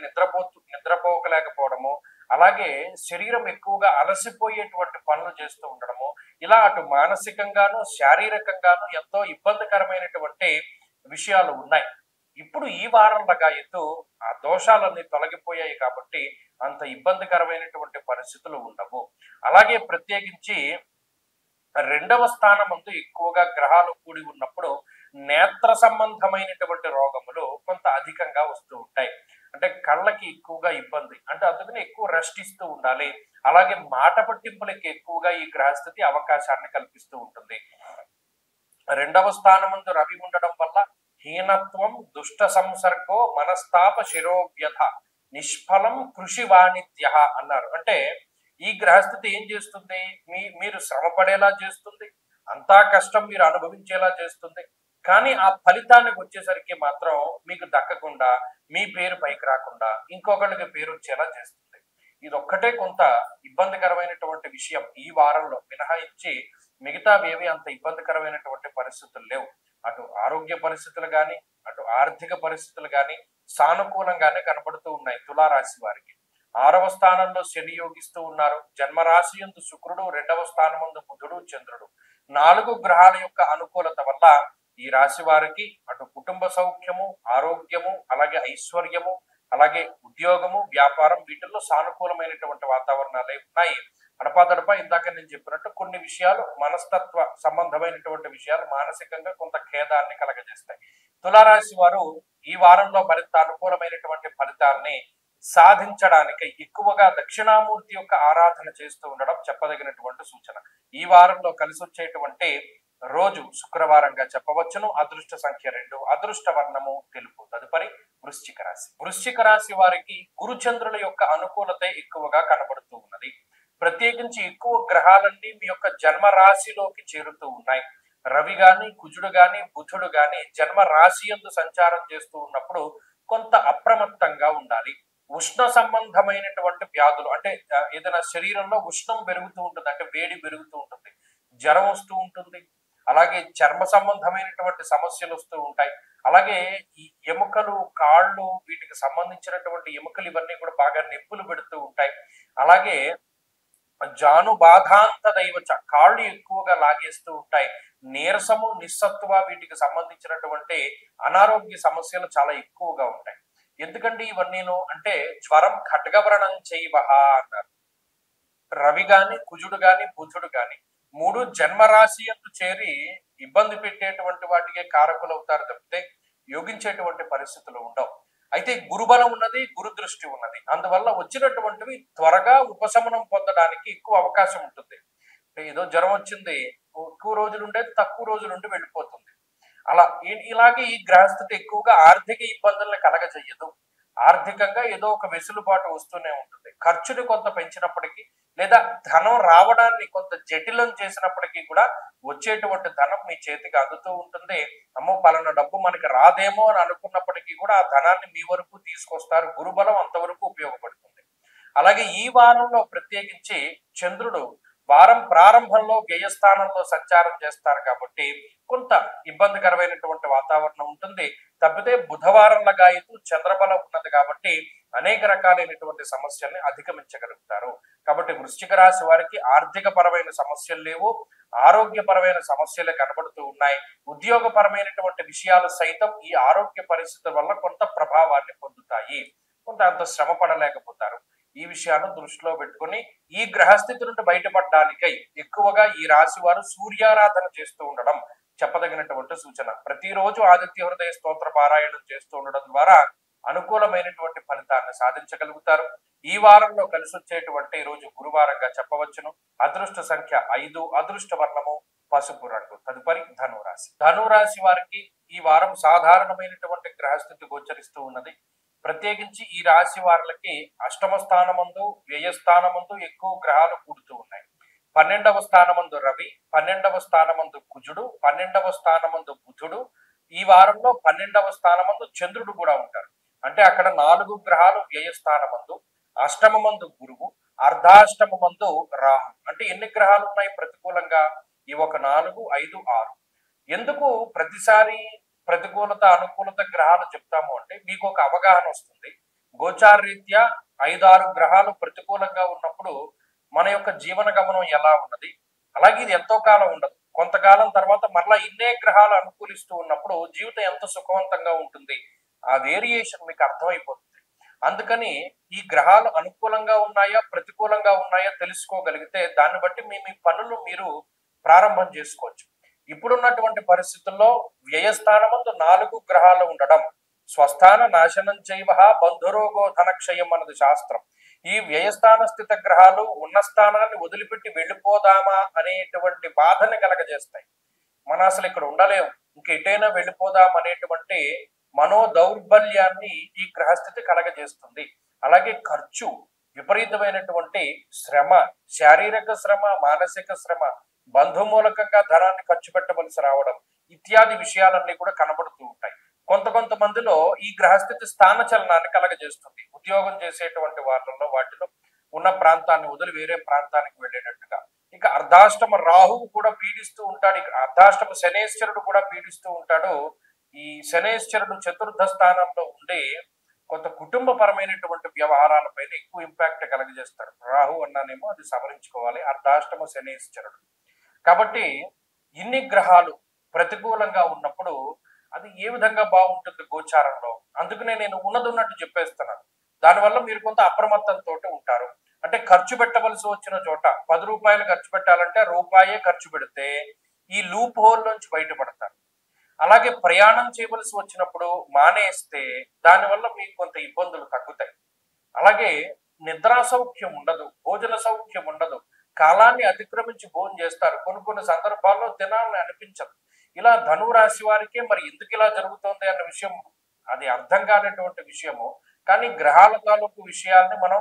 నిద్రపోకలేకపోవడము, అలాగే శరీరం ఎక్కువగా అలసిపోయేటువంటి పనులు చేస్తూ ఉండడము, ఇలా అటు మానసికంగాను శారీరకంగాను ఎంతో ఇబ్బందికరమైనటువంటి విషయాలు ఉన్నాయి. ఇప్పుడు ఈ వారం లగాయత్తు ఆ దోషాలన్నీ తొలగిపోయాయి కాబట్టి అంత ఇబ్బందికరమైనటువంటి పరిస్థితులు ఉండవు. అలాగే ప్రత్యేకించి రెండవ స్థానమందు ఎక్కువగా గ్రహాలు కూడి ఉన్నప్పుడు నేత్ర సంబంధమైనటువంటి రోగములు కొంత అధికంగా వస్తూ ఉంటాయి. అంటే కళ్ళకి ఎక్కువగా ఇబ్బంది, అంటే అందుకని ఎక్కువ రెస్ట్ ఇస్తూ ఉండాలి. అలాగే మాట పట్టింపులకి ఎక్కువగా ఈ గ్రహస్థితి అవకాశాన్ని కల్పిస్తూ ఉంటుంది. రెండవ స్థానమందు రవి ఉండడం వల్ల హీనత్వం, దుష్ట సంసర్గో, మనస్తాప శిరోవ్యధ, నిష్ఫలం కృషి వాణిజ్య అన్నారు. అంటే ఈ గ్రహస్థితి ఏం చేస్తుంది, మీరు శ్రమ పడేలా చేస్తుంది, అంతా కష్టం మీరు అనుభవించేలా చేస్తుంది. కానీ ఆ ఫలితానికి వచ్చేసరికి మాత్రం మీకు దక్కకుండా, మీ పేరు పైకి రాకుండా ఇంకొకళ్ళకి పేరు వచ్చేలా చేస్తుంది. ఇది ఒక్కటే కొంత ఇబ్బందికరమైనటువంటి విషయం. ఈ వారంలో మినహాయించి మిగతావేవి అంత ఇబ్బందికరమైనటువంటి పరిస్థితులు లేవు. అటు ఆరోగ్య పరిస్థితులు కానీ, అటు ఆర్థిక పరిస్థితులు కానీ సానుకూలంగానే కనబడుతూ ఉన్నాయి తులారాశి వారికి. 6వ స్థానంలో శని యోగిస్తూ ఉన్నారు. జన్మరాశి యందు శుక్రుడు, 2వ స్థానమందు బుధుడు, చంద్రుడు, 4 గ్రహాల యొక్క అనుకూలత వల్ల ఈ రాశి వారికి అటు కుటుంబ సౌఖ్యము, ఆరోగ్యము, అలాగే ఐశ్వర్యము, అలాగే ఉద్యోగము, వ్యాపారం, వీటిల్లో సానుకూలమైనటువంటి వాతావరణాలే ఉన్నాయి. అడపాదడపా ఇందాక నేను చెప్పినట్టు కొన్ని విషయాలు మనస్తత్వ సంబంధమైనటువంటి విషయాలు మానసికంగా కొంత ఖేదాన్ని కలగజేస్తాయి. తులారాశి వారు ఈ వారంలో మరింత అనుకూలమైనటువంటి ఫలితాలని సాధించడానికి ఎక్కువగా దక్షిణామూర్తి యొక్క ఆరాధన చేస్తూ ఉండడం చెప్పదగినటువంటి సూచన. ఈ వారంలో కలిసి వచ్చేటువంటి రోజు శుక్రవారంగా చెప్పవచ్చును. అదృష్ట సంఖ్య 2, అదృష్ట వర్ణము తెలుపు. తదుపరి వృశ్చిక రాశి. వృశ్చిక రాశి వారికి గురుచంద్రుల యొక్క అనుకూలత ఎక్కువగా కనబడుతూ ఉన్నది. ప్రత్యేకించి ఎక్కువ గ్రహాలన్నీ మీ యొక్క జన్మ రాశిలోకి చేరుతూ ఉన్నాయి. రవి గాని, కుజుడు గాని, బుధుడు గాని జన్మ రాశి యందు సంచారం చేస్తూ ఉన్నప్పుడు కొంత అప్రమత్తంగా ఉండాలి. ఉష్ణ సంబంధమైనటువంటి వ్యాధులు, అంటే ఏదైనా శరీరంలో ఉష్ణం పెరుగుతూ ఉంటుంది, అంటే వేడి పెరుగుతూ ఉంటుంది, జ్వరం వస్తూ ఉంటుంది, అలాగే చర్మ సంబంధమైనటువంటి సమస్యలు వస్తూ ఉంటాయి. అలాగే ఈ ఎముకలు, కాళ్ళు, వీటికి సంబంధించినటువంటి ఎముకలు ఇవన్నీ కూడా బాగా నొప్పులు పెడుతూ ఉంటాయి. అలాగే జాను బాధాంత దైవచ, కాళ్ళు ఎక్కువగా లాగేస్తూ ఉంటాయి. నీరసము, నిస్సత్వ, వీటికి సంబంధించినటువంటి అనారోగ్య సమస్యలు చాలా ఎక్కువగా ఉంటాయి. ఎందుకంటే ఇవన్నీను అంటే జ్వరం ఖడ్గవ్రణం చేయవహ అన్నారు. రవి గాని, కుజుడు గాని, బుధుడు గాని 3 జన్మరాశి యందు చేరి ఇబ్బంది పెట్టేటువంటి వాటికే కారకులు అవుతారు తప్పితే యోగించేటువంటి పరిస్థితులు ఉండవు. అయితే గురుబలం ఉన్నది, గురు దృష్టి ఉన్నది. అందువల్ల వచ్చినటువంటివి త్వరగా ఉపశమనం పొందడానికి ఎక్కువ అవకాశం ఉంటుంది. ఏదో జ్వరం వచ్చింది, ఎక్కువ రోజులు ఉండేది తక్కువ రోజులు ఉండి వెళ్ళిపోతుంది. అలా ఇలాగే ఈ గ్రహస్థితి ఎక్కువగా ఆర్థిక ఇబ్బందులను కలగజేయదు. ఆర్థికంగా ఏదో ఒక వెసులుబాటు వస్తూనే ఉంటుంది. ఖర్చుని కొంత పెంచినప్పటికీ, లేదా ధనం రావడాన్ని కొంత జటిలం చేసినప్పటికీ కూడా వచ్చేటువంటి ధనం మీ చేతికి అందుతూ ఉంటుంది. అమ్మో పలానా డబ్బు మనకి రాదేమో అని అనుకున్నప్పటికీ కూడా ఆ ధనాన్ని మీ వరకు తీసుకొస్తారు. గురుబలం అంతవరకు ఉపయోగపడుతుంది. అలాగే ఈ వారంలో ప్రత్యేకించి చంద్రుడు వారం ప్రారంభంలో వ్యయస్థానంలో సంచారం చేస్తారు కాబట్టి కొంత ఇబ్బందికరమైనటువంటి వాతావరణం ఉంటుంది. తప్పితే బుధవారం లగాయతు చంద్రబలం ఉన్నది కాబట్టి అనేక రకాలైనటువంటి సమస్యల్ని అధిగమించగలుగుతారు. కాబట్టి వృశ్చిక రాశి వారికి ఆర్థిక పరమైన సమస్యలు లేవు, ఆరోగ్యపరమైన సమస్యలు కనబడుతూ ఉన్నాయి. ఉద్యోగపరమైనటువంటి విషయాలు సైతం ఈ ఆరోగ్య పరిస్థితుల వల్ల కొంత ప్రభావాన్ని పొందుతాయి. కొంత అంత శ్రమ పడలేకపోతారు. ఈ విషయాన్ని దృష్టిలో పెట్టుకుని ఈ గ్రహస్థితి నుండి బయటపడడానికై ఎక్కువగా ఈ రాశి వారు సూర్యారాధన చేస్తూ ఉండడం చెప్పదగినటువంటి సూచన. ప్రతిరోజు ఆదిత్య హృదయ స్తోత్ర పారాయణం చేస్తూ ఉండడం ద్వారా అనుకూలమైనటువంటి ఫలితాన్ని సాధించగలుగుతారు. ఈ వారంలో కలిసి వచ్చేటువంటి రోజు గురువారంగా చెప్పవచ్చును. అదృష్ట సంఖ్య 5, అదృష్ట వర్ణము పసుపు రంగు. తదుపరి ధనురాశి. ధనురాశి వారికి ఈ వారం సాధారణమైనటువంటి గ్రహస్థితి గోచరిస్తూ ఉన్నది. ప్రత్యేకించి ఈ రాశి వారికి అష్టమ స్థానమందు, వ్యయస్థానమందు ఎక్కువ గ్రహాలు కూడుతూ ఉన్నాయి. 12వ స్థానమందు రవి, 12వ స్థానమందు కుజుడు, 12వ స్థానమందు బుధుడు, ఈ వారంలో 12వ స్థానమందు చంద్రుడు కూడా ఉంటారు. అంటే అక్కడ 4 గ్రహాలు వ్యయస్థానమందు, అష్టమమందు గురువు, అర్ధాష్టమందు రాహు. అంటే ఎన్ని గ్రహాలు ఉన్నాయి ప్రతికూలంగా? ఈ ఒక 4, 5, 6. ఎందుకు ప్రతిసారి ప్రతికూలత అనుకూలత గ్రహాలు చెప్తాము అంటే మీకు ఒక అవగాహన వస్తుంది. గోచార రీత్యా 5-6 గ్రహాలు ప్రతికూలంగా ఉన్నప్పుడు మన యొక్క జీవన గమనం ఎలా ఉన్నది, అలాగే ఇది ఎంతో కాలం ఉండదు, కొంతకాలం తర్వాత మరలా ఇన్నే గ్రహాలు అనుకూలిస్తూ ఉన్నప్పుడు జీవితం ఎంత సుఖవంతంగా ఉంటుంది, ఆ వేరియేషన్ మీకు అర్థమైపోతుంది. అందుకని ఈ గ్రహాలు అనుకూలంగా ఉన్నాయా ప్రతికూలంగా ఉన్నాయా తెలుసుకోగలిగితే దాన్ని బట్టి మీ మీ పనులు మీరు ప్రారంభం చేసుకోవచ్చు. ఇప్పుడున్నటువంటి పరిస్థితుల్లో వ్యయస్థానమందు 4 గ్రహాలు ఉండడం స్వస్థాన నాశనం చైవ బంధురోగో ధనక్షయం అన్నది శాస్త్రం. ఈ వ్యయస్థాన స్థిత గ్రహాలు ఉన్న స్థానాన్ని వదిలిపెట్టి వెళ్ళిపోదామా అనేటువంటి బాధని కలగజేస్తాయి. మనం అసలు ఇక్కడ ఉండలేము, ఇంక ఎటైనా వెళ్ళిపోదాం అనేటువంటి మనో దౌర్బల్యాన్ని ఈ గ్రహస్థితి కలగజేస్తుంది. అలాగే ఖర్చు, విపరీతమైనటువంటి శ్రమ, శారీరక శ్రమ, మానసిక శ్రమ, బంధుమూలకంగా ధనాన్ని ఖర్చు పెట్టవలసి రావడం ఇత్యాది విషయాలన్నీ కూడా కనబడుతూ ఉంటాయి. కొంతమందిలో ఈ గ్రహస్థితి స్థాన చలనాన్ని కలగజేస్తుంది. ఉద్యోగం చేసేటువంటి వాటిలో ఉన్న ప్రాంతాన్ని వదిలి వేరే ప్రాంతానికి వెళ్ళేటట్టుగా. ఇక అర్ధాష్టమ రాహువు కూడా పీడిస్తూ ఉంటాడు, ఇక అర్ధాష్టమ శనేశ్వరుడు కూడా పీడిస్తూ ఉంటాడు. ఈ శనేశ్వరుడు చతుర్థ స్థానంలో ఉండి కొంత కుటుంబపరమైనటువంటి వ్యవహారాలపైన ఎక్కువ ఇంపాక్ట్ కలగజేస్తాడు. రాహు అన్నానేమో అది సవరించుకోవాలి, అర్ధాష్టమ శనేశ్వరుడు. కాబట్టి ఇన్ని గ్రహాలు ప్రతికూలంగా ఉన్నప్పుడు అది ఏ విధంగా బాగుంటుంది గోచారంలో? అందుకనే నేను ఉన్నట్టు చెప్పేస్తున్నాను. దానివల్ల మీరు కొంత అప్రమత్తంతో ఉంటారు. అంటే ఖర్చు పెట్టవలసి వచ్చిన చోట 10 రూపాయలు ఖర్చు పెట్టాలంటే రూపాయే ఖర్చు పెడితే ఈ లూప్ హోల్ నుంచి బయటపడతారు. అలాగే ప్రయాణం చేయవలసి వచ్చినప్పుడు మానేస్తే దానివల్ల మీకు కొంత ఇబ్బందులు తగ్గుతాయి. అలాగే నిద్రా సౌఖ్యం ఉండదు, భోజన సౌఖ్యం ఉండదు, కాలాన్ని అతిక్రమించి భోజనం చేస్తారు, కొన్ని సందర్భాల్లో తినాలని అనిపించదు. ఇలా ధనురాశి వారికే మరి ఎందుకు ఇలా జరుగుతుంది అన్న విషయం అది అర్థం కానటువంటి విషయము. కానీ గ్రహాల తాలూకు విషయాల్ని మనం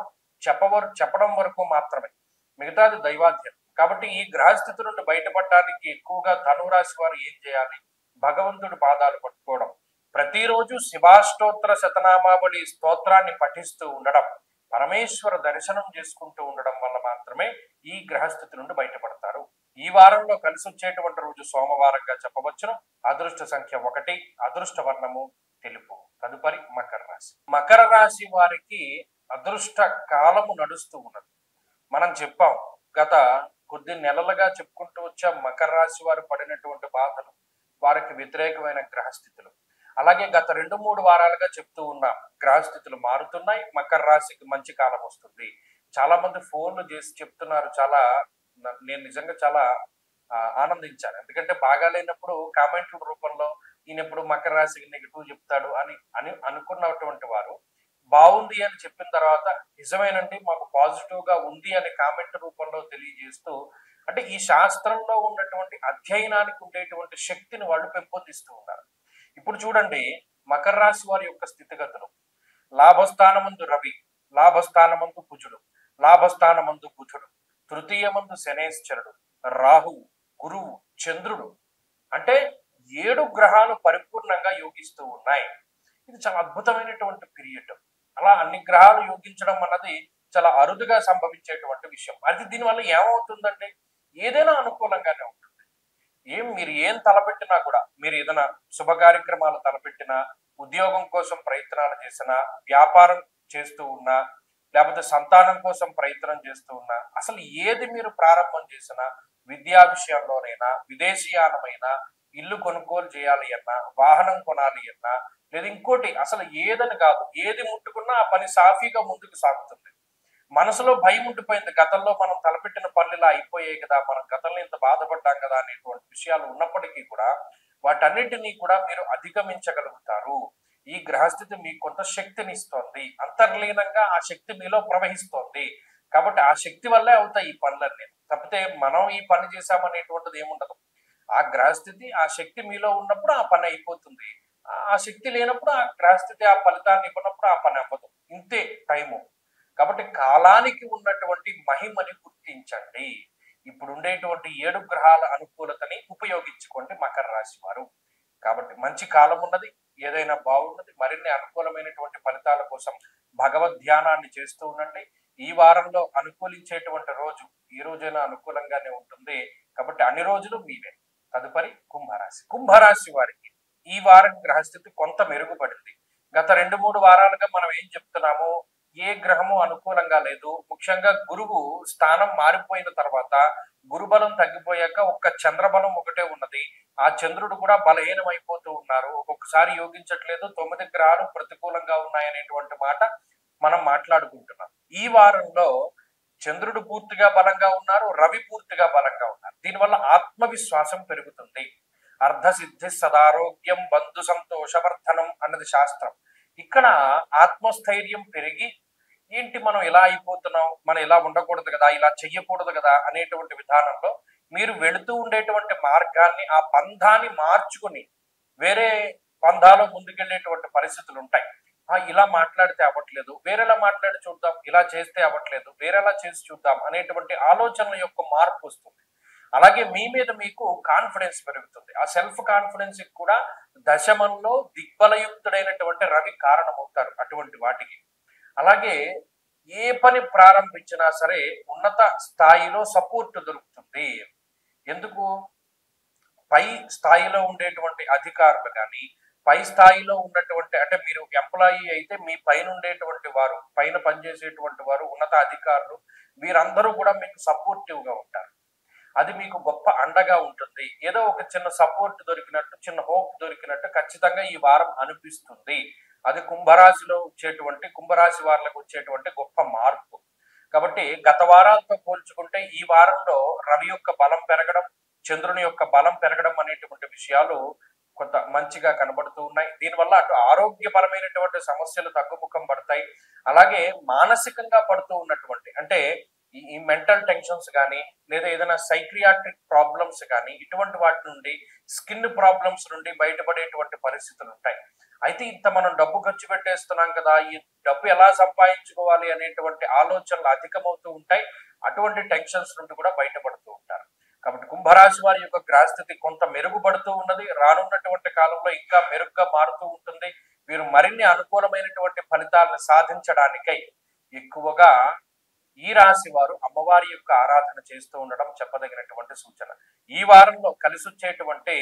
చెప్పడం వరకు మాత్రమే, మిగతాది దైవాధ్యం. కాబట్టి ఈ గ్రహస్థితి నుండి బయటపడడానికి ఎక్కువగా ధనురాశి వారు ఏం చేయాలి? భగవంతుడి పాదాలు పట్టుకోవడం, ప్రతిరోజు శివాష్టోత్తర శతనామావళి స్తోత్రాన్ని పఠిస్తూ ఉండడం, పరమేశ్వర దర్శనం చేసుకుంటూ ఉండడం వల్ల మాత్రమే ఈ గ్రహస్థితి నుండి బయటపడతారు. ఈ వారంలో కలిసి వచ్చేటువంటి రోజు సోమవారంగా చెప్పవచ్చును. అదృష్ట సంఖ్య 1, అదృష్ట వర్ణము తెలుపు. తదుపరి మకర రాశి. మకర రాశి వారికి అదృష్ట కాలము నడుస్తూ ఉన్నది. మనం చెప్పాం, గత కొద్ది నెలలుగా చెప్పుకుంటూ వచ్చాం మకర రాశి వారు పడినటువంటి బాధలు, వారికి వ్యతిరేకమైన గ్రహస్థితులు. అలాగే గత 2-3 వారాలుగా చెప్తూ ఉన్నాం, గ్రహస్థితులు మారుతున్నాయి, మకర రాశికి మంచి కాలం వస్తుంది. చాలా మంది ఫోన్లు చేసి చెప్తున్నారు. నేను నిజంగా చాలా ఆనందించాను. ఎందుకంటే బాగాలేనప్పుడు కామెంట్ల రూపంలో ఈయన ఎప్పుడు మకర రాశికి నెగిటివ్ చెప్తాడు అని అనుకున్నటువంటి వారు బాగుంది అని చెప్పిన తర్వాత నిజమేనండి మాకు పాజిటివ్ గా ఉంది అనే కామెంట్ రూపంలో తెలియజేస్తూ, అంటే ఈ శాస్త్రంలో ఉన్నటువంటి అధ్యయనానికి ఉండేటువంటి శక్తిని వాళ్ళు పెంపొందిస్తూ ఉన్నారు. ఇప్పుడు చూడండి, మకర రాశి వారి యొక్క స్థితిగతులు: లాభస్థానమందు రవి, లాభస్థానమందు కుజుడు, లాభస్థానమందు బుధుడు, తృతీయమందు శనేశ్వరుడు, రాహువు, గురువు, చంద్రుడు. అంటే 7 గ్రహాలు పరిపూర్ణంగా యోగిస్తూ ఉన్నాయి. ఇది చాలా అద్భుతమైనటువంటి పీరియడ్. అలా అన్ని గ్రహాలు యోగించడం అన్నది చాలా అరుదుగా సంభవించేటువంటి విషయం. అది దీనివల్ల ఏమవుతుందంటే ఏదైనా అనుకూలంగానే ఉంటుంది. మీరు ఏం తలపెట్టినా కూడా, మీరు ఏదైనా శుభ కార్యక్రమాలు తలపెట్టినా, ఉద్యోగం కోసం ప్రయత్నాలు చేసినా, వ్యాపారం చేస్తూ ఉన్నా, లేకపోతే సంతానం కోసం ప్రయత్నం చేస్తూ ఉన్నా, అసలు ఏది మీరు ప్రారంభం చేసినా, విద్యా విషయంలోనైనా, విదేశీయానమైనా, ఇల్లు కొనుగోలు చేయాలి అన్నా, వాహనం కొనాలి అన్నా, లేదా ఇంకోటి అసలు ఏదని కాదు, ఏది ముట్టుకున్నా ఆ పని సాఫీగా ముందుకు సాగుతుంది. మనసులో భయం ఉండిపోయింది, గతంలో మనం తలపెట్టిన పనులు అయిపోయాయి కదా, మనం గతంలో ఇంత బాధపడ్డాం కదా అనేటువంటి విషయాలు ఉన్నప్పటికీ కూడా వాటన్నిటినీ కూడా మీరు అధిగమించగలుగుతారు. ఈ గ్రహస్థితి మీకు కొంత శక్తిని ఇస్తోంది, అంతర్లీనంగా ఆ శక్తి మీలో ప్రవహిస్తోంది. కాబట్టి ఆ శక్తి వల్లే అవుతాయి ఈ పనులన్నీ, తప్పితే మనం ఈ పని చేశామనేటువంటిది ఏముండదు. ఆ గ్రహస్థితి, ఆ శక్తి మీలో ఉన్నప్పుడు ఆ పని అయిపోతుంది. ఆ శక్తి లేనప్పుడు ఆ గ్రహస్థితి ఆ ఫలితాన్ని ఇవ్వనప్పుడు ఆ పని అవ్వదు. ఇంతే టైము. కాబట్టి కాలానికి ఉన్నటువంటి మహిమని గుర్తించండి. ఇప్పుడు ఉండేటువంటి 7 గ్రహాల అనుకూలతని ఉపయోగించుకోండి మకర రాశి వారు. కాబట్టి మంచి కాలం ఉన్నది, ఏదైనా బాగున్నది. మరిన్ని అనుకూలమైనటువంటి ఫలితాల కోసం భగవద్ ధ్యానాన్ని చేస్తూ ఉండండి. ఈ వారంలో అనుకూలించేటువంటి రోజు ఈ రోజైనా అనుకూలంగానే ఉంటుంది. కాబట్టి అన్ని రోజులు మీవే. తదుపరి కుంభరాశి. కుంభరాశి వారికి ఈ వారం గ్రహస్థితి కొంత మెరుగుపడింది. గత 2-3 వారాలుగా మనం ఏం చెప్తున్నాము, ఏ గ్రహము అనుకూలంగా లేదు. ముఖ్యంగా గురువు స్థానం మారిపోయిన తర్వాత, గురుబలం తగ్గిపోయాక ఒక్క చంద్రబలం ఒకటే ఉన్నది. ఆ చంద్రుడు కూడా బలహీనమైపోతూ ఉన్నారు. ఒక్కొక్కసారి యోగించట్లేదు. 9 గ్రహాలు ప్రతికూలంగా ఉన్నాయనేటువంటి మాట మనం మాట్లాడుకుంటున్నాం. ఈ వారంలో చంద్రుడు పూర్తిగా బలంగా ఉన్నారు, రవి పూర్తిగా బలంగా ఉన్నారు. దీనివల్ల ఆత్మవిశ్వాసం పెరుగుతుంది. అర్ధసిద్ధి సదారోగ్యం బంధు సంతోషవర్ధనం అన్నది శాస్త్రం. ఇక్కడ ఆత్మస్థైర్యం పెరిగి ఏంటి మనం ఇలా అయిపోతున్నాం, మనం ఇలా ఉండకూడదు కదా, ఇలా చెయ్యకూడదు కదా అనేటువంటి విధానంలో మీరు వెళుతూ ఉండేటువంటి మార్గాన్ని, ఆ పంథాన్ని మార్చుకుని వేరే పంథాలో ముందుకెళ్ళేటువంటి పరిస్థితులు ఉంటాయి. ఇలా మాట్లాడితే అవ్వట్లేదు, వేరేలా మాట్లాడి చూద్దాం, ఇలా చేస్తే అవ్వట్లేదు, వేరేలా చేసి చూద్దాం అనేటువంటి ఆలోచనల యొక్క మార్పు వస్తుంది. అలాగే మీ మీద మీకు కాన్ఫిడెన్స్ పెరుగుతుంది. ఆ సెల్ఫ్ కాన్ఫిడెన్స్ కూడా దశమంలో దిగ్బలయుక్తుడైనటువంటి రవి కారణమవుతారు అటువంటి వాటికి. అలాగే ఏ పని ప్రారంభించినా సరే ఉన్నత స్థాయిలో సపోర్ట్ దొరుకుతుంది. ఎందుకు? పై స్థాయిలో ఉండేటువంటి అధికారులు కానీ, పై స్థాయిలో ఉన్నటువంటి, అంటే మీరు ఎంప్లాయీ అయితే మీ పైన ఉండేటువంటి వారు, పైన పనిచేసేటువంటి వారు, ఉన్నత అధికారులు, వీరందరూ కూడా మీకు సపోర్టివ్ గా ఉంటారు. అది మీకు గొప్ప అండగా ఉంటుంది. ఏదో ఒక చిన్న సపోర్ట్ దొరికినట్టు, చిన్న హోప్ దొరికినట్టు ఖచ్చితంగా ఈ వారం అనిపిస్తుంది. అది కుంభరాశి వారికి వచ్చేటువంటి గొప్ప మార్పు. కాబట్టి గత వారాలతో పోల్చుకుంటే ఈ వారంలో రవి యొక్క బలం పెరగడం, చంద్రుని యొక్క బలం పెరగడం అనేటువంటి విషయాలు కొంత మంచిగా కనబడుతూ ఉన్నాయి. దీనివల్ల అటు ఆరోగ్యపరమైనటువంటి సమస్యలు తగ్గుముఖం పడతాయి. అలాగే మానసికంగా పడుతూ ఉన్నటువంటి, అంటే ఈ మెంటల్ టెన్షన్స్ కానీ, లేదా ఏదైనా సైక్రియాట్రిక్ ప్రాబ్లమ్స్ కానీ, ఇటువంటి వాటి నుండి, స్కిన్ ప్రాబ్లమ్స్ నుండి బయటపడేటువంటి పరిస్థితులు ఉంటాయి. అయితే ఇంత మనం డబ్బు ఖర్చు పెట్టేస్తున్నాం కదా, ఈ డబ్బు ఎలా సంపాదించుకోవాలి అనేటువంటి ఆలోచనలు అధికమవుతూ ఉంటాయి. అటువంటి టెన్షన్స్ నుండి కూడా బయటపడుతూ ఉంటారు. కాబట్టి కుంభరాశి వారి యొక్క గ్రహస్థితి కొంత మెరుగుపడుతూ ఉన్నది. రానున్నటువంటి కాలంలో ఇంకా మెరుగ్గా మారుతూ ఉంటుంది. వీరు మరిన్ని అనుకూలమైనటువంటి ఫలితాలను సాధించడానికై ఎక్కువగా ఈ రాశి వారు అమ్మవారి యొక్క ఆరాధన చేస్తూ ఉండడం చెప్పదగినటువంటి సూచన. ఈ వారంలో కలిసి వచ్చేటువంటి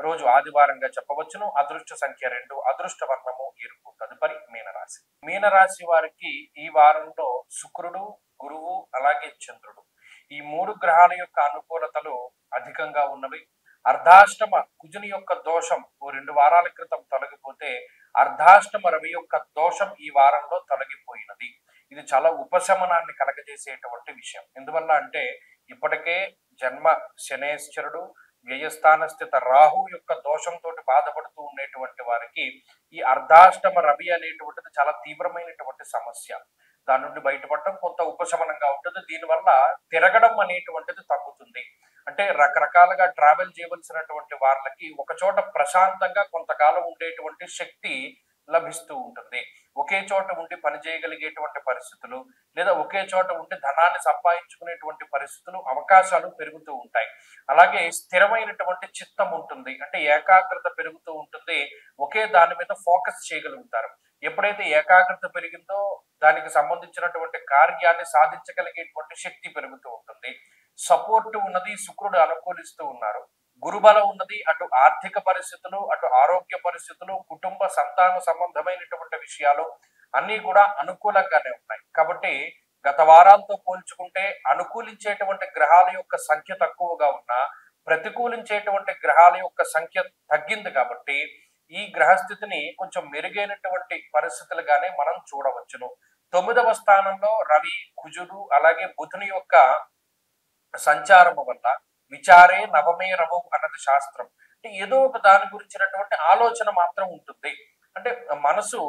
రోజు ఆదివారంగా చెప్పవచ్చును. అదృష్ట సంఖ్య 2, అదృష్ట వర్ణము ఎరుపు. తదుపరి మీనరాశి. మీనరాశి వారికి ఈ వారంలో శుక్రుడు, గురువు, అలాగే చంద్రుడు, ఈ 3 గ్రహాల యొక్క అనుకూలతలు అధికంగా ఉన్నవి. అర్ధాష్టమ కుజుని యొక్క దోషం 2 వారాల క్రితం తొలగిపోతే, అర్ధాష్టమ రవి యొక్క దోషం ఈ వారంలో తొలగిపోయినది. ఇది చాలా ఉపశమనాన్ని కలగజేసేటువంటి విషయం. ఎందువల్ల అంటే ఇప్పటికే జన్మ శనేశ్వరుడు, వ్యయస్థాన స్థిత రాహు యొక్క దోషంతో బాధపడుతూ ఉండేటువంటి వారికి ఈ అర్ధాష్టమ రవి అనేటువంటిది చాలా తీవ్రమైనటువంటి సమస్య. దాని నుండి బయటపడటం కొంత ఉపశమనంగా ఉంటుంది. దీనివల్ల తిరగడం అనేటువంటిది తగ్గుతుంది. అంటే రకరకాలుగా ట్రావెల్ చేయవలసినటువంటి వాళ్ళకి ఒక చోట ప్రశాంతంగా కొంతకాలం ఉండేటువంటి శక్తి లభిస్తూ ఉంటుంది. ఒకే చోట ఉండి పని చేయగలిగేటువంటి పరిస్థితులు, లేదా ఒకే చోట ఉండి ధనాన్ని సంపాదించుకునేటువంటి పరిస్థితులు, అవకాశాలు పెరుగుతూ ఉంటాయి. అలాగే స్థిరమైనటువంటి చిత్తం ఉంటుంది, అంటే ఏకాగ్రత పెరుగుతూ ఉంటుంది. ఒకే దాని మీద ఫోకస్ చేయగలుగుతారు. ఎప్పుడైతే ఏకాగ్రత పెరిగిందో దానికి సంబంధించినటువంటి కార్యాన్ని సాధించగలిగేటువంటి శక్తి పెరుగుతూ ఉంటుంది. సపోర్ట్ ఉన్నది, శుక్రుడు అనుకూలిస్తూ ఉన్నారు. గురుబలం ఉన్నది. అటు ఆర్థిక పరిస్థితులు, అటు ఆరోగ్య పరిస్థితులు, కుటుంబ సంతాన సంబంధమైనటువంటి విషయాలు అన్ని కూడా అనుకూలంగానే ఉన్నాయి. కాబట్టి గత వారాలతో పోల్చుకుంటే అనుకూలించేటువంటి గ్రహాల యొక్క సంఖ్య తక్కువగా ఉన్నా, ప్రతికూలించేటువంటి గ్రహాల యొక్క సంఖ్య తగ్గింది. కాబట్టి ఈ గ్రహస్థితిని కొంచెం మెరుగైనటువంటి పరిస్థితులుగానే మనం చూడవచ్చును. 9వ స్థానంలో రవి, కుజుడు, అలాగే బుధుని యొక్క సంచారము వల్ల విచారే నవమే రవవు అన్నది శాస్త్రం. అంటే ఏదో ఒక దాని గురించినటువంటి ఆలోచన మాత్రం ఉంటుంది. అంటే మనసు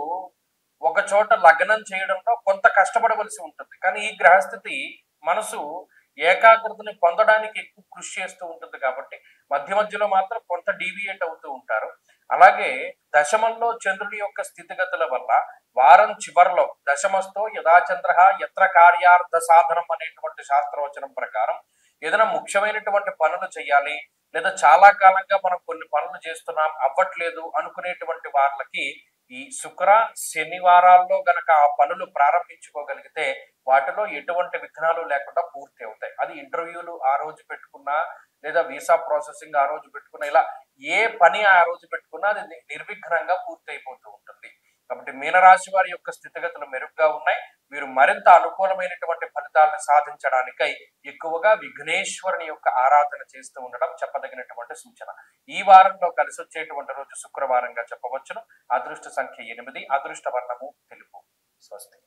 ఒక చోట లగ్నం చేయడంలో కొంత కష్టపడవలసి ఉంటుంది. కానీ ఈ గ్రహస్థితి మనసు ఏకాగ్రతని పొందడానికి ఎక్కువ కృషి చేస్తూ ఉంటుంది. కాబట్టి మధ్య మధ్యలో మాత్రం కొంత డీవియేట్ అవుతూ ఉంటారు. అలాగే దశమంలో చంద్రుడి యొక్క స్థితిగతుల వల్ల వారం చివరిలో దశమస్థో యథాచంద్ర యత్ర కార్యార్థ సాధనం అనేటువంటి శాస్త్రవచనం ప్రకారం ఏదైనా ముఖ్యమైనటువంటి పనులు చేయాలి, లేదా చాలా కాలంగా మనం కొన్ని పనులు చేస్తున్నాం అవ్వట్లేదు అనుకునేటువంటి వాళ్ళకి ఈ శుక్ర శనివారాల్లో గనక ఆ పనులు ప్రారంభించుకోగలిగితే వాటిలో ఎటువంటి విఘ్నాలు లేకుండా పూర్తి అవుతాయి. అది ఇంటర్వ్యూలు ఆ రోజు పెట్టుకున్నా, లేదా వీసా ప్రాసెసింగ్ ఆ రోజు పెట్టుకున్నా, ఇలా ఏ పని ఆ రోజు పెట్టుకున్నా అది నిర్విఘ్నంగా పూర్తి అయిపోతూ ఉంటుంది. కాబట్టి మీనరాశి వారి యొక్క స్థితిగతులు మెరుగ్గా ఉన్నాయి. వీరు మరింత అనుకూలమైనటువంటి ఫలితాలను సాధించడానికై ఎక్కువగా విఘ్నేశ్వరుని యొక్క ఆరాధన చేస్తూ ఉండడం చెప్పదగినటువంటి సూచన. ఈ వారంలో కలిసి వచ్చేటువంటి రోజు శుక్రవారంగా చెప్పవచ్చును. అదృష్ట సంఖ్య 8, అదృష్ట వర్ణము తెలుపు. స్వస్తి.